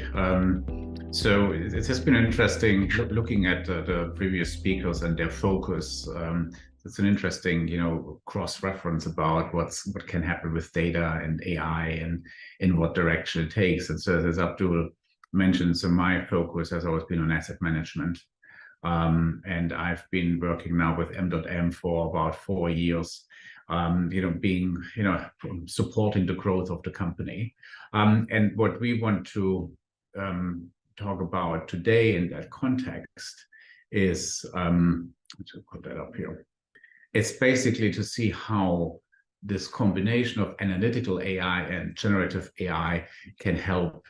absolutely. So it has been interesting looking at the previous speakers and their focus. It's an interesting, cross-reference about what can happen with data and AI and in what direction it takes. And so, as Abdul mentioned, so my focus has always been on asset management. And I've been working now with MDOTM for about 4 years, supporting the growth of the company. And what we want to talk about today in that context is, let's put that up here. It's basically to see how this combination of analytical AI and generative AI can help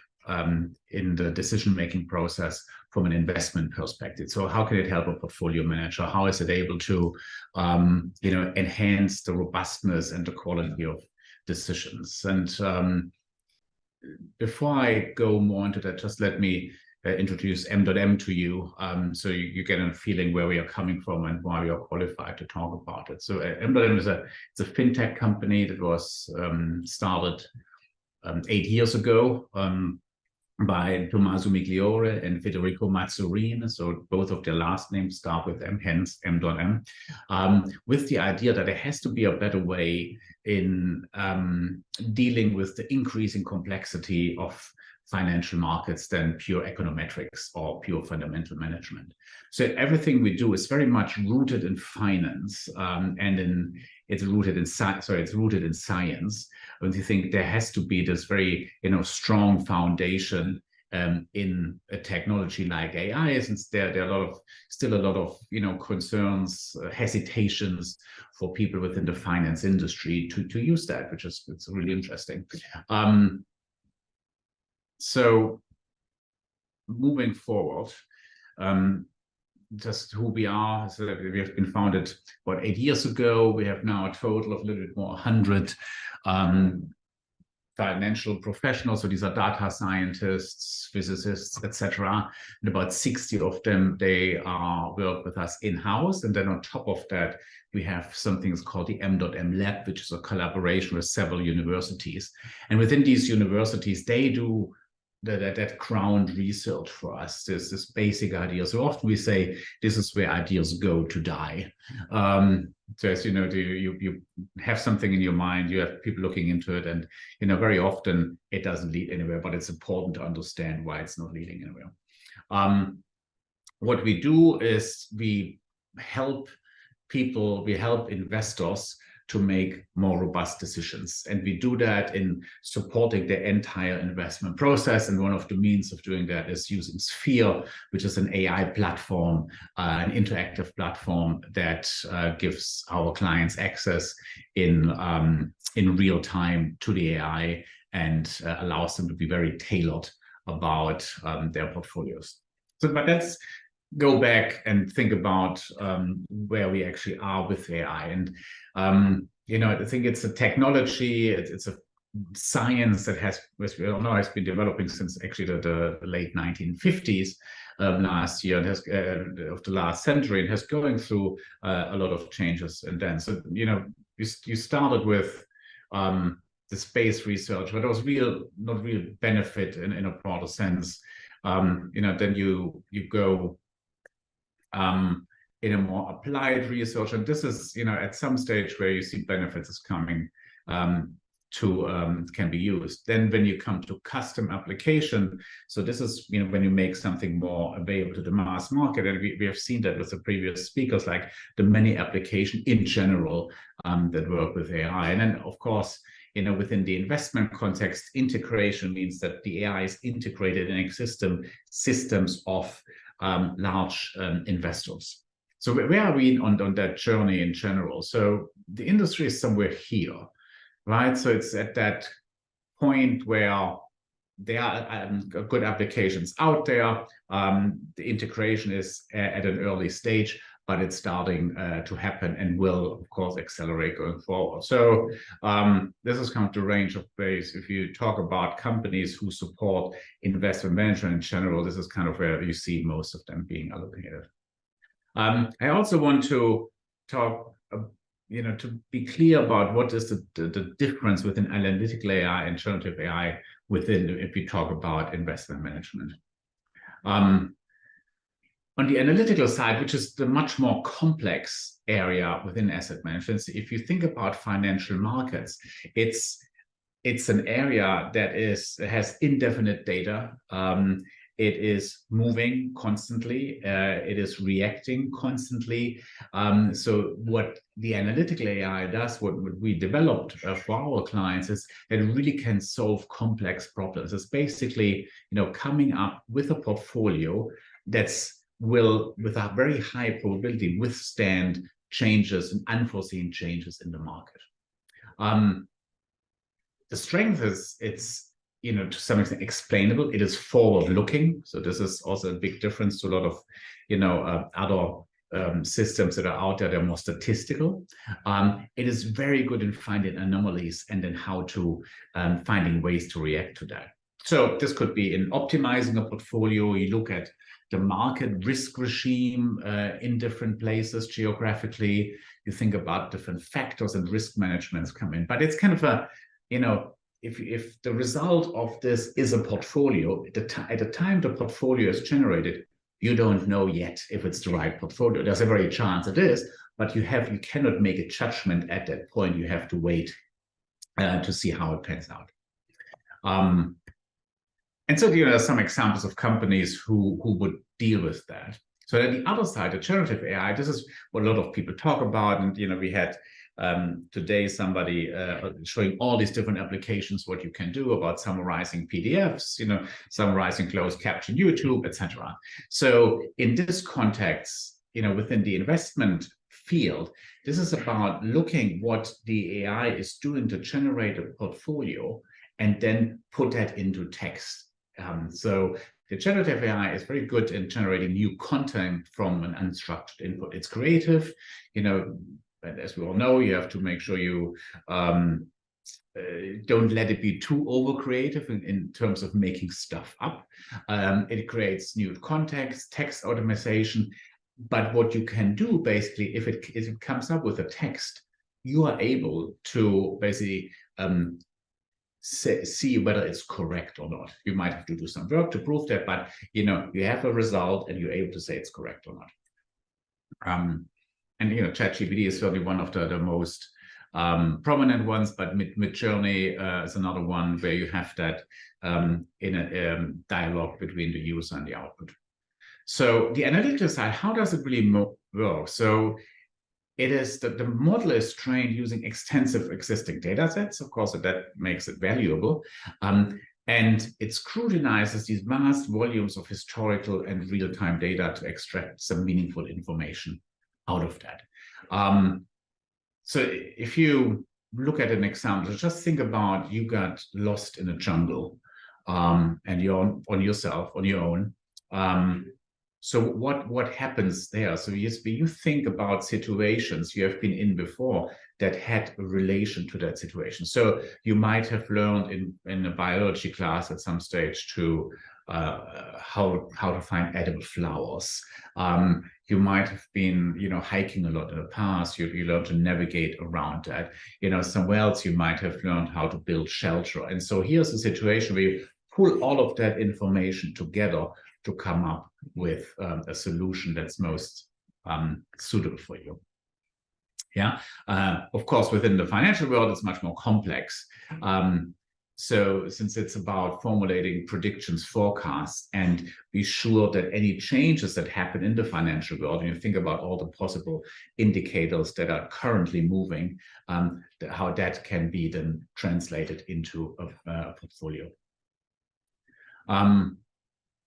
in the decision-making process from an investment perspective. So how can it help a portfolio manager? How is it able to, enhance the robustness and the quality of decisions? And before I go more into that, just let me introduce MDOTM to you, so you get a feeling where we are coming from and why we are qualified to talk about it. So MDOTM is a fintech company that was started 8 years ago by Tommaso Migliore and Federico Mazzurin. So both of their last names start with M, hence MDOTM, with the idea that there has to be a better way in dealing with the increasing complexity of financial markets than pure econometrics or pure fundamental management. So everything we do is very much rooted in finance, it's rooted in science. It's rooted in science. And you think there has to be this very, strong foundation in a technology like AI, since there are still a lot of concerns, hesitations for people within the finance industry to use that, it's really interesting. So moving forward, just who we are. So we have been founded about 8 years ago. We have now a total of a little bit more 100 financial professionals. So these are data scientists, physicists, etc. And about 60 of them, they work with us in-house. And then on top of that, we have something called the MDOTM Lab, which is a collaboration with several universities. And within these universities, they do that ground research for us. There's this basic idea. So often we say this is where ideas go to die. So as you know, you have something in your mind, you have people looking into it, and very often it doesn't lead anywhere, but it's important to understand why it's not leading anywhere. What we do is we help people, we help investors to make more robust decisions. And we do that in supporting the entire investment process. And one of the means of doing that is using Sphere, which is an AI platform, an interactive platform that gives our clients access in real time to the AI and allows them to be very tailored about their portfolios. So, but let's go back and think about where we actually are with AI. And I think it's a technology, it's a science that has, as we all know, has been developing since actually the late 1950s last year, and of the last century, and has going through a lot of changes. And then, so you started with the space research, but there was not real benefit in a broader sense. Then you go in a more applied research, and this is at some stage where you see benefits is coming can be used. Then when you come to custom application, so this is when you make something more available to the mass market, and we have seen that with the previous speakers, like the many applications in general that work with AI. And then of course within the investment context, integration means that the AI is integrated in existing systems of large investors. So where are we on that journey in general? So the industry is somewhere here, right? So it's at that point where there are good applications out there. The integration is at an early stage, but it's starting to happen and will, of course, accelerate going forward. So this is kind of the range of ways. If you talk about companies who support investment management in general, this is kind of where you see most of them being allocated. I also want to talk to be clear about what is the difference within analytical AI and generative AI within, if we talk about investment management. On the analytical side, which is the much more complex area within asset management, if you think about financial markets, it's an area that has indefinite data. It is moving constantly. It is reacting constantly. So what the analytical AI does, what we developed for our clients, is that it really can solve complex problems. It's basically, coming up with a portfolio will, with a very high probability, withstand changes and unforeseen changes in the market. The strength is it's, to some extent explainable. It is forward-looking. So this is also a big difference to a lot of, other systems that are out there. They're more statistical. It is very good in finding anomalies and then how to finding ways to react to that. So this could be in optimizing a portfolio. You look at the market risk regime in different places geographically. You think about different factors and risk managements come in. But it's kind of a, if the result of this is a portfolio, at the time the portfolio is generated, you don't know yet if it's the right portfolio. There's a very chance it is, but you cannot make a judgment at that point. You have to wait to see how it pans out. And so there are some examples of companies who would deal with that. So on the other side, the generative AI, this is what a lot of people talk about. And we had today somebody showing all these different applications, what you can do about summarizing PDFs, summarizing closed caption YouTube, etc. So in this context, within the investment field, this is about looking what the AI is doing to generate a portfolio and then put that into text. So the generative AI is very good in generating new content from an unstructured input. It's creative, but as we all know, you have to make sure you don't let it be too over creative in terms of making stuff up. It creates new context, text automation. But what you can do basically, if it comes up with a text, you are able to basically see whether it's correct or not. You might have to do some work to prove that, but you have a result and you're able to say it's correct or not. And ChatGPT is certainly one of the most prominent ones, but Midjourney is another one where you have that in a dialogue between the user and the output. So the analytical side, how does it really work? So it is that the model is trained using extensive existing data sets. Of course, that makes it valuable. And it scrutinizes these vast volumes of historical and real-time data to extract some meaningful information out of that. So if you look at an example, just think about you got lost in a jungle and you're on your own. So what happens there? So you think about situations you have been in before that had a relation to that situation. So you might have learned in a biology class at some stage to how to find edible flowers. You might have been hiking a lot in the past. You learned to navigate around that. Somewhere else you might have learned how to build shelter. And so here's a situation where you pull all of that information together to come up with a solution that's most suitable for you. Yeah. Of course, within the financial world, it's much more complex. So since it's about formulating predictions, forecasts, and be sure that any changes that happen in the financial world, and you think about all the possible indicators that are currently moving, how that can be then translated into a portfolio.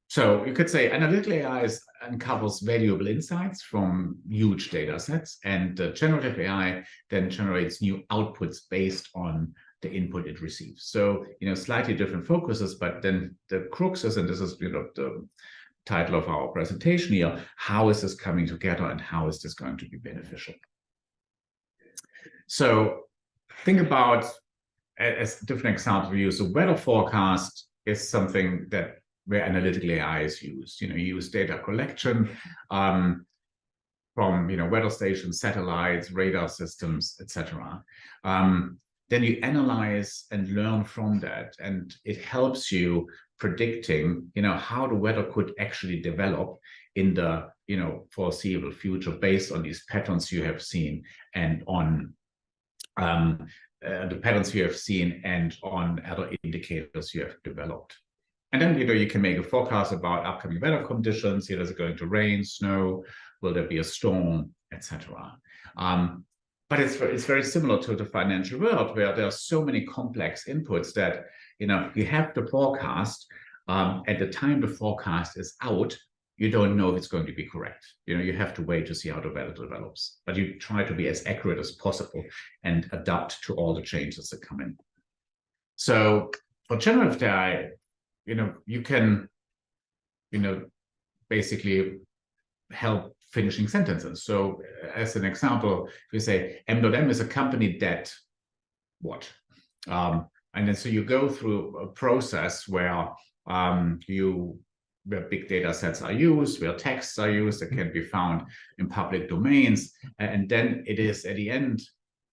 So you could say analytical AI uncovers valuable insights from huge data sets, and generative AI then generates new outputs based on the input it receives. So, slightly different focuses, but then the crux is, and this is, the title of our presentation here, how is this coming together and how is this going to be beneficial? So think about, as different examples we use, a weather forecast is something that where analytical AI is used. You use data collection. from weather stations, satellites, radar systems, etc. Then you analyze and learn from that, and it helps you predicting how the weather could actually develop in the foreseeable future based on these patterns you have seen and on the patterns you have seen and on other indicators you have developed. And then you can make a forecast about upcoming weather conditions. Is it going to rain, snow? Will there be a storm, etc. But it's very similar to the financial world, where there are so many complex inputs that you have the forecast. At the time the forecast is out, you don't know if it's going to be correct. You have to wait to see how the weather develops. But you try to be as accurate as possible and adapt to all the changes that come in. So for generative AI, you can, basically help finishing sentences. So as an example, if you say MDOTM is a company that what? And then so you go through a process where where big data sets are used, where texts are used that can be found in public domains. And then it is at the end,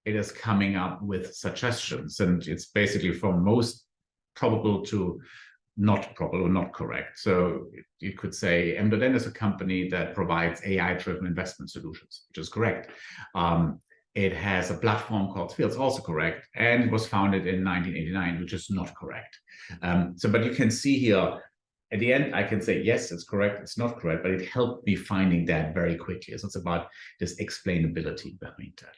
it is coming up with suggestions. And it's basically from most probable to not probable or not correct. So you could say MDOTM is a company that provides AI-driven investment solutions, which is correct. It has a platform called Fields, also correct, and it was founded in 1989, which is not correct. But you can see here, at the end, I can say, yes, it's correct, it's not correct, but it helped me finding that very quickly. So it's about this explainability behind that.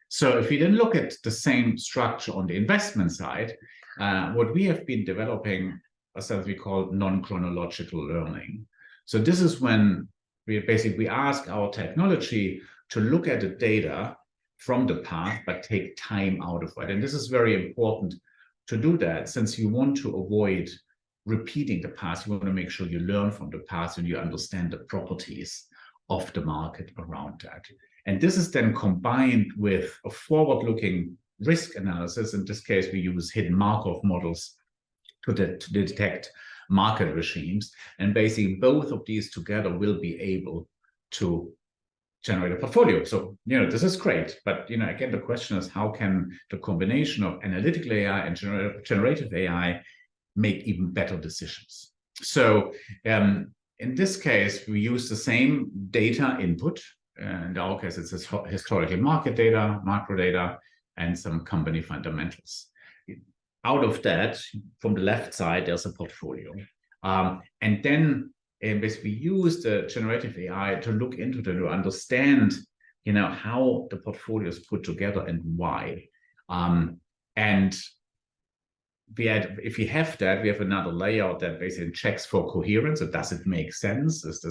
So if we then look at the same structure on the investment side, what we have been developing is something we call non-chronological learning. So this is when we ask our technology to look at the data from the past, but take time out of it. And this is very important to do that, since you want to avoid repeating the past. You want to make sure you learn from the past and you understand the properties of the market around that. And this is then combined with a forward-looking risk analysis. In this case, we use hidden Markov models to detect market regimes. And basically, both of these together will be able to generate a portfolio. So, this is great. But, again, the question is, how can the combination of analytical AI and generative AI make even better decisions? So in this case, we use the same data input. In our case, it's historical market data, macro data, and some company fundamentals. Out of that, from the left side, there's a portfolio. And then basically use the generative AI to look into it, to understand, how the portfolio is put together and why. And if we have that, we have another layer that basically checks for coherence. So does it make sense? Is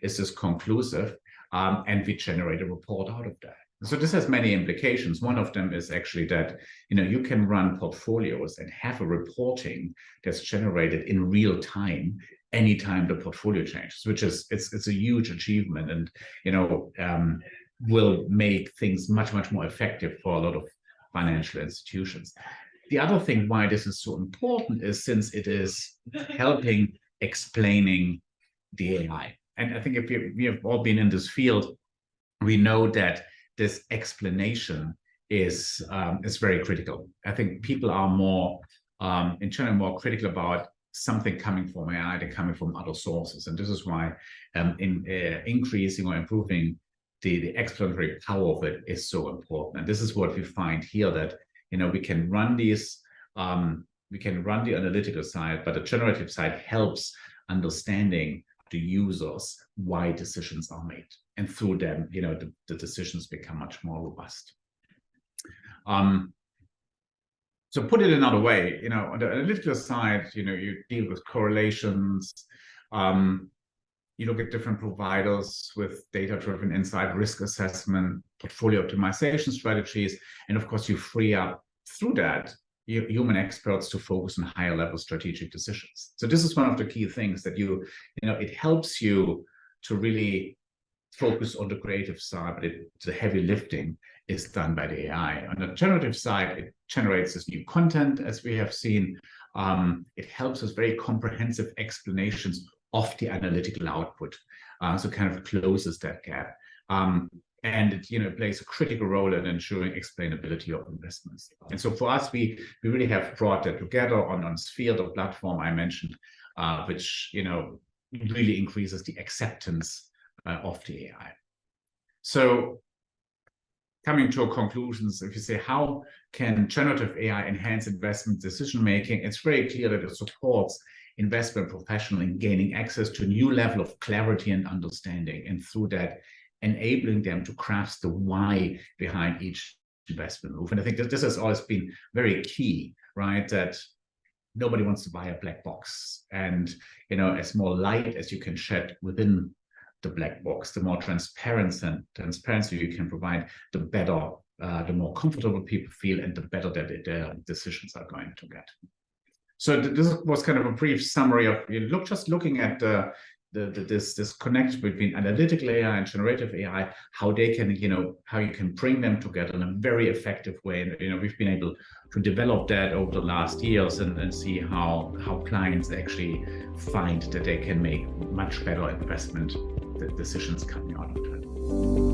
this conclusive? And we generate a report out of that. So this has many implications. One of them is actually that you can run portfolios and have a reporting that's generated in real time anytime the portfolio changes, which is it's a huge achievement, and will make things much more effective for a lot of financial institutions. The other thing why this is so important is since it is helping explaining the AI. And I think if we have all been in this field, we know that this explanation is very critical. I think people are more, in general, more critical about something coming from AI than coming from other sources. And this is why increasing or improving the explanatory power of it is so important. And this is what we find here, that we can run these, we can run the analytical side, but the generative side helps understanding the users why decisions are made, and through them, the decisions become much more robust. So put it another way, on the analytical side, you deal with correlations. You look at different providers with data-driven insight, risk assessment, portfolio optimization strategies, and of course, you free up through that human experts to focus on higher level strategic decisions. So this is one of the key things that it helps you to really focus on the creative side, but the heavy lifting is done by the AI. On the generative side, it generates this new content, as we have seen. It helps us very comprehensive explanations of the analytical output. So kind of closes that gap. And it plays a critical role in ensuring explainability of investments. And so for us, we really have brought that together on Sphere, the platform I mentioned, which really increases the acceptance of the AI. So coming to conclusions, if you say, how can generative AI enhance investment decision making? It's very clear that it supports investment professionals in gaining access to a new level of clarity and understanding, and through that, enabling them to grasp the why behind each investment move. And I think that this has always been very key, right? That nobody wants to buy a black box. And, as more light as you can shed within the black box, the more transparency you can provide, the better, the more comfortable people feel, and the better that their decisions are going to get. So this was kind of a brief summary of looking at this connection between analytical AI and generative AI, how they can, how you can bring them together in a very effective way. And we've been able to develop that over the last years and see how clients actually find that they can make much better investment decisions coming out of that.